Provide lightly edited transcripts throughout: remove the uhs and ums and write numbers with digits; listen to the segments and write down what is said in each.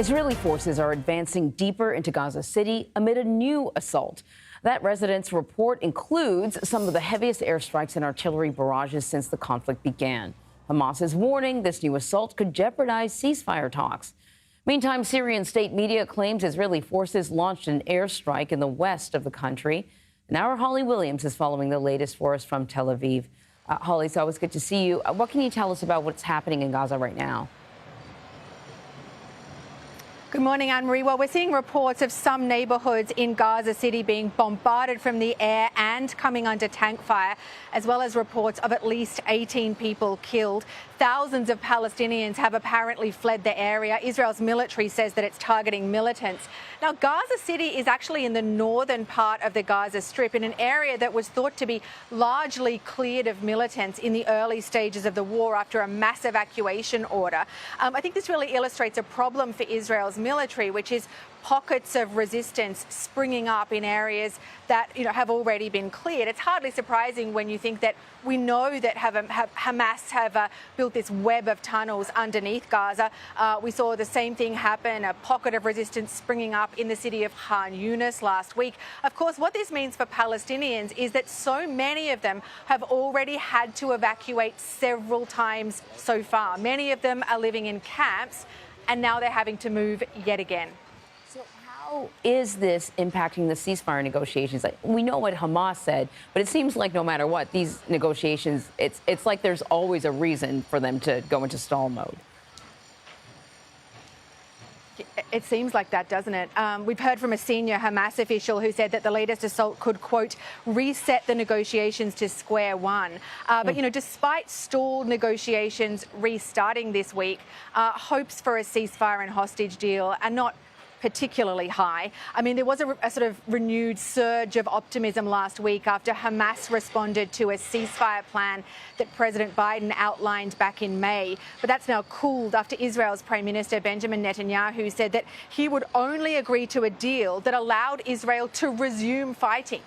Israeli forces are advancing deeper into Gaza City amid a new assault. That residents' report includes some of the heaviest airstrikes and artillery barrages since the conflict began. Hamas is warning this new assault could jeopardize ceasefire talks. Meantime, Syrian state media claims Israeli forces launched an airstrike in the west of the country. And our Holly Williams is following the latest for us from Tel Aviv. Holly, it's always good to see you. What can you tell us about what's happening in Gaza right now? Good morning, Anne-Marie. Well, we're seeing reports of some neighbourhoods in Gaza City being bombarded from the air and coming under tank fire, as well as reports of at least 18 people killed. Thousands of Palestinians have apparently fled the area. Israel's military says that it's targeting militants. Now, Gaza City is actually in the northern part of the Gaza Strip, in an area that was thought to be largely cleared of militants in the early stages of the war after a mass evacuation order. I think this really illustrates a problem for Israel's military, which is pockets of resistance springing up in areas that have already been cleared. It's hardly surprising when you think that we know that Hamas have built this web of tunnels underneath Gaza. We saw the same thing happen, a pocket of resistance springing up in the city of Khan Yunis last week. Of course, what this means for Palestinians is that so many of them have already had to evacuate several times so far. Many of them are living in camps, and now they're having to move yet again. So how is this impacting the ceasefire negotiations? We know what Hamas said, but it seems like no matter what, these negotiations, it's like there's always a reason for them to go into stall mode. It seems like that, doesn't it? We've heard from a senior Hamas official who said that the latest assault could, quote, reset the negotiations to square one. But, despite stalled negotiations restarting this week, hopes for a ceasefire and hostage deal are not particularly high. I mean, there was a sort of renewed surge of optimism last week after Hamas responded to a ceasefire plan that President Biden outlined back in May. But that's now cooled after Israel's Prime Minister Benjamin Netanyahu said that he would only agree to a deal that allowed Israel to resume fighting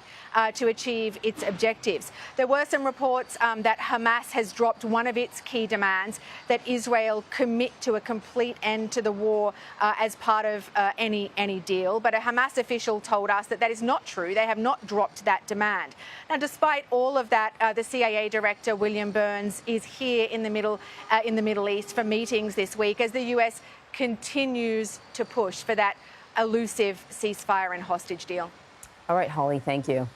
to achieve its objectives. There were some reports that Hamas has dropped one of its key demands, that Israel commit to a complete end to the war as part of any deal. But a Hamas official told us that that is not true. They have not dropped that demand. Now, despite all of that, the CIA director, William Burns, is here in the Middle East for meetings this week as the US continues to push for that elusive ceasefire and hostage deal. All right, Holly, thank you.